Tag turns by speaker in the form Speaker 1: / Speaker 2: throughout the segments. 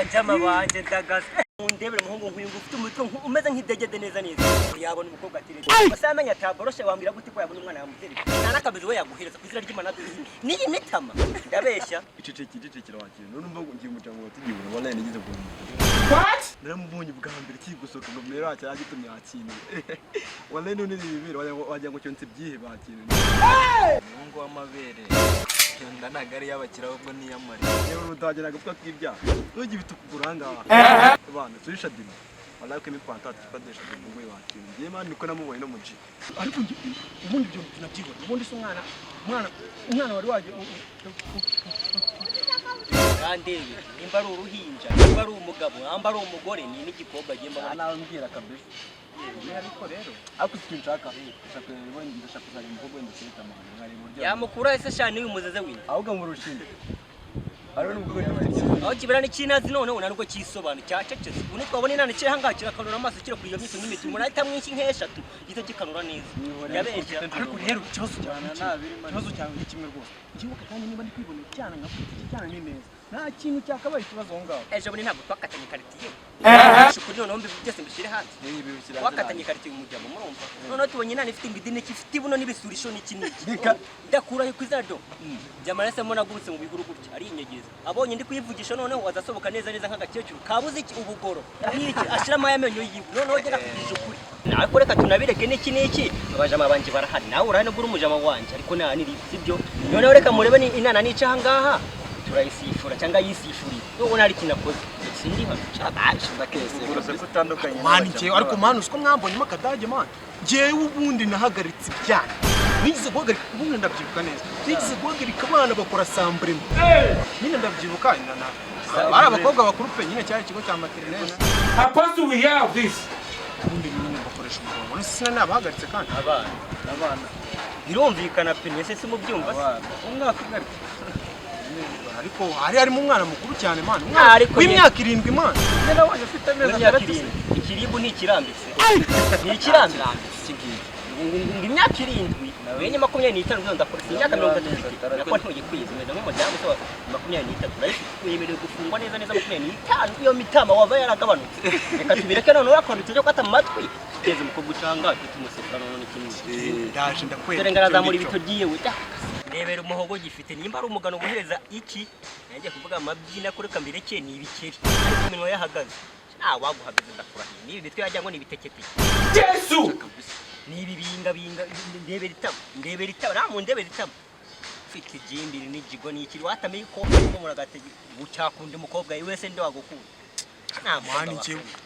Speaker 1: bajama banje ndagaze ndebere muhungu nk'uyu ufite umutwe umeze nk'idegede neza yabona umukobwa atireze basamenya ataboroshe wambira gute ko yabona umwana yamuteri nakabizi we yaguhereza kwizira ry'Imana niyi mitama ndabeshya
Speaker 2: icecekira wakira none umva ngiye umujyango watigiwe wallahi nigize ku
Speaker 3: what
Speaker 2: naramubonye bwa mbere kigusoka ngo mero acha yagitumye akine wallahi none nibibere wajya ngo cyonse byihe bakine
Speaker 4: mungu w'amabere cyonda nagari y'abakira ahubwo niyamari
Speaker 2: yewe rutagera gupfa kwibya ugi bitukuguranga bana turisha dini wallahi ko imipanta tupadesha ngo wakine ngiye mani uko namubonye no muji ariko ubundi byo tunabyibona ubundi se umwana wari waje
Speaker 1: kandi nimba ari uruhinja nimba ari umugabo nimba ari umugore ni n'igikobwa gimba
Speaker 2: nawe mbwira kabisa ariko rero ako twinshaka shaka rero ndashaka kuzana umukobwa ndetse tamana ngari buryo
Speaker 1: yamukura ese shani uyu muzeze wini
Speaker 2: ahubwo ngurushinde ariwe n'ubwo
Speaker 1: aho kibera n'ikinazi none unarwo kisobana cyacecetse une twabone nane cye hangakira kanura amaso kira kuri iyo mito n'imiti murahita mwinshi nk'eshatu gito kikanura neza yabeshya
Speaker 2: ariko rero ikibazo cyane kimwe rwose ngibuka kandi niba ndi kwibona cyane cyane ni neza nta kintu cyakabaye ikibazo aho ngaho
Speaker 1: ejo bune ntabwo twakatanye karitiye shukuri none ombe byose mbishire hanze wakatanye karitiye umujyamo murumva none tubonye nane ifite ingidine kifite buno n'ibisurisho n'ikiniki ndakura kwizana do byamarese mo nagurutse mu biguru gutya ari inyegeza abonye ndi kuyivugisha none wazasoboka neza nk'agakecuru kabuze iki ubugoro n'iki ashiramo yamenyo yiwe none wogera kujije ukuri nawe ko reka tunabireke n'iki abajama banje barahari nawe urane gura umujama wanje ariko nani sibyo none reka murebe ni inana nica hangaha turayisifura cyangwa yisifuri nubwo nari kinakoze sindi hano cyabasha ndakese
Speaker 2: urose kutandukanye
Speaker 3: mani ngiye ariko mani usko mwambonye makadage mani ngiye ubundi nahagaritse ibyana nigize guhagarika ubundi ndabyibuka neza nigize guhagarika abana bakora sambremo nyine ndabyibuka inana ari abakobwa bakuru pe nyine cyari ikigo cya materinelle
Speaker 5: Supposed to we have this.
Speaker 3: ubundi nyine bakoresha umurongo nese nabahagaritse kandi
Speaker 2: abana
Speaker 1: birumvikana pe nese si mu byumva
Speaker 2: umwaka ugarika
Speaker 3: ariko harimo umwana mukuru cyane mani w'imyaka 7 mani
Speaker 2: nena waje ufite ameza
Speaker 1: ikiribu ni ikirambitse ni ikirambitse imyaka 7 wenye 25 byo ndakora imyaka 30 nako ntugikwiye zimeze nk'umuryango so 23 ariko yemerewe gufungwa neza 25 iyo mitama wava yaragabanutse reka tubireke none urakora tujye kwata mu matwi tugeze mu kugucanga tumusefura none kinini
Speaker 3: ndaje ndakwera
Speaker 1: dore ngaraza muri bito giye we rebera umuhogo gifite nimba ari umugano guhereza iki nanjye kuvuga amabyina kuri kambireke ni ibikeri ariko iminwa yahagaze waguhagaze ndakurahiye nibi bitwe yajya ngo ni ibiteketeke
Speaker 5: Yesu!
Speaker 1: ni ibibinga ndebera itaba nta mu ndebera itaba ufite ijimbiri n'ijigo n'ikiri watamenye ko muragatege bucyakunda umukobwa wese ndi wagukunda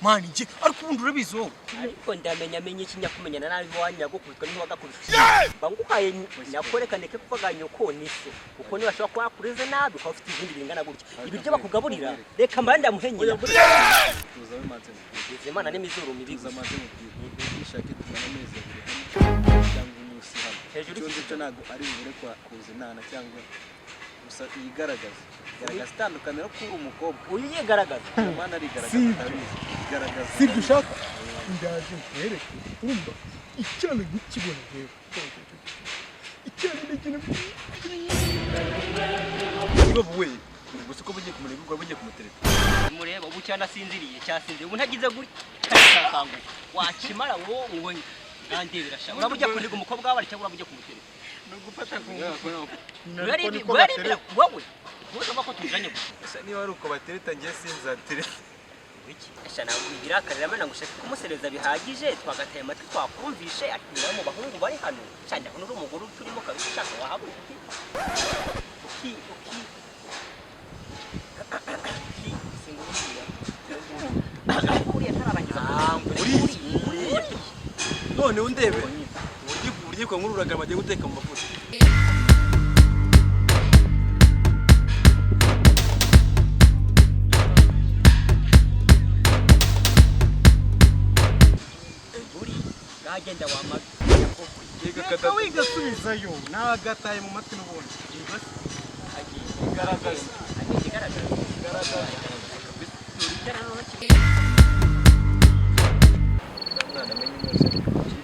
Speaker 3: mani nje ariko ubundi urabizi wowe
Speaker 1: ariko ndamenya ikinyakumenyana nabi wanyagukubitwa niho wagakubitwa bangukaye nyakorekane ke kuvuga nyoko niso uko niba ashobora kuba kureze nabi ukaba ufite izindi bingana gutya ibiryo bakugaburira reka mbande ndamuhenyera
Speaker 2: tuzawe matse
Speaker 1: Imana n'imizuru mibi
Speaker 2: zamaze mu bishake tumana meze cyangwa umunsi hano
Speaker 1: hejuru
Speaker 2: cyo nago ari bure kwa kuzinana cyangwa gusa yigaragaza garagaza tandukanira ko umukobwa
Speaker 1: uyu yigaragaza
Speaker 2: umwana ari garagaza
Speaker 3: si dushaka ndaje ntereke urumva icyana gikibona rero icyana n'ikintu
Speaker 2: we gusa ko bugiye kumureba ubwo bugiye kumutereta
Speaker 1: mureba ubu cyana sinziriye cyasinze ubu ntagize guri kangu wakimara wo ngo nande birasha urabujya kundiga umukobwa wawe cyangwa urabujya kumutereta
Speaker 2: no gufata ku
Speaker 1: wowe Uza ko tuzanye
Speaker 2: gusa niba ari uko batereta ngiye sinzatereta
Speaker 1: iki ashana kugira akarira mana ngushaka kumusereza bihagije twagataye amatwi twakumvishe ati mu bahungu bari hano cyane ko n'umuguru turimo kabisa wahabu uki
Speaker 2: none undebe urye ko nkururaga bagiye guteka mu mafuta
Speaker 1: agenda wamaga
Speaker 3: yega wigasubizayo nagataye mu matwi n'ubundi
Speaker 2: igaragaza
Speaker 1: umwana amenye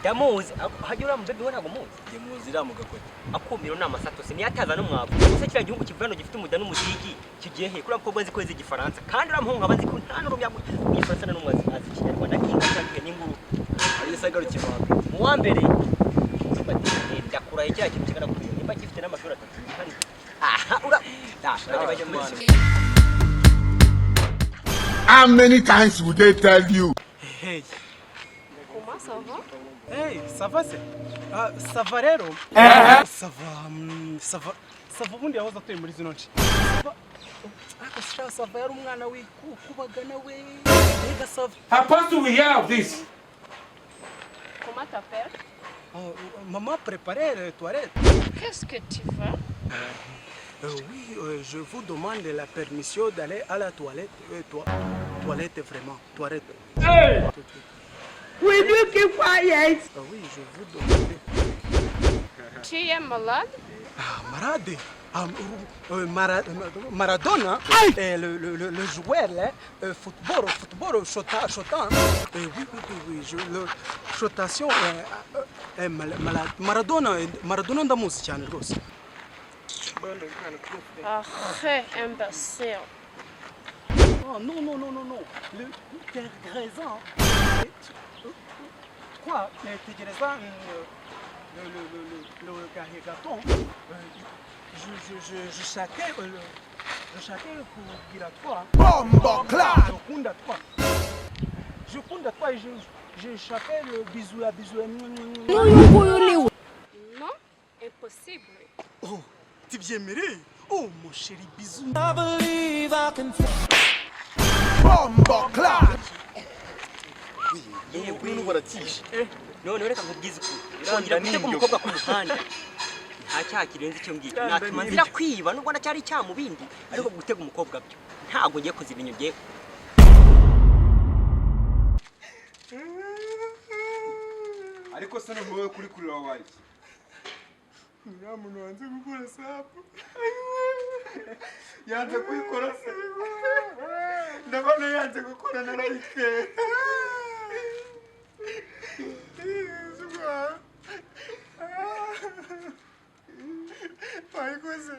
Speaker 1: ndamuzi hajya uriya mubebe we ntabwo muzi
Speaker 4: njye muzi iriya mugakora
Speaker 1: akumiro ni amasatosi niyo ataza n'umwavu gusa kiriya gihugu kivuye hano gifite umuda n'umudigi kigiye he kuriya mukobwa azi ko azi igifaransa kandi uriya muhungu aba azi ko nta n'urumya mu gifaransa na n'umwe azi ikinyarwanda n'inka cyagiye n'inguru
Speaker 4: ariyo sagarukira iwawe
Speaker 1: mu wa mbere ndakuraho kiriya kintu kigana kuri nimba gifite n'amashuri atatu hano aha bajya muri
Speaker 6: How many times would they tell you?
Speaker 3: Hey,
Speaker 7: Comment ça va?
Speaker 3: hey, ça va se? Ça va rero? Ça va ubundi yahoze atuye muri zino nce. Ça va yari umwana w'ikubagana we. Mbega ça va.
Speaker 5: How fast do we have this?
Speaker 7: Comment t'appelles?
Speaker 3: Maman préparait les toilettes.
Speaker 7: Qu'est-ce que tu veux?
Speaker 3: Oui, je vous demande la permission d'aller à la toilette. Toilette vraiment, toilette.
Speaker 5: Hey!
Speaker 8: Will you keep quiet?
Speaker 3: Oui, je vous demande.
Speaker 7: Tu es malade?
Speaker 3: Malade. Maradona, le joueur là, football, chotant. Oui, le chotation est malade. Maradona ndamuzi cyane rwose.
Speaker 7: Arrête, imbécile.
Speaker 3: Oh, non. Tu as raison. Quoi? Tu as raison. Le gâteau. Je chaquais pour dire à toi.
Speaker 6: Bombo clap!
Speaker 3: Je compte à toi. Et je chaquais le bisou.
Speaker 7: Non, impossible.
Speaker 3: Oh, tu viens m'aider? Oh, mon chéri bisou.
Speaker 6: Bombo clap!
Speaker 1: none reka nkubwize ukuri kongera gutega umukobwa ku muhanda nta cyaha kirenze icyo ngicyo natuma nzira kwiba nubwo ndacyari icyaha mu bindi ariko gutega umukobwa byo ntabwo ngiye kuziba inyugiye
Speaker 2: ariko se n'uwowe kuri kurira wabaye uriya muntu wanze gukora sapu yanze kuyikora se ndabona yanze gukora na like wayikoze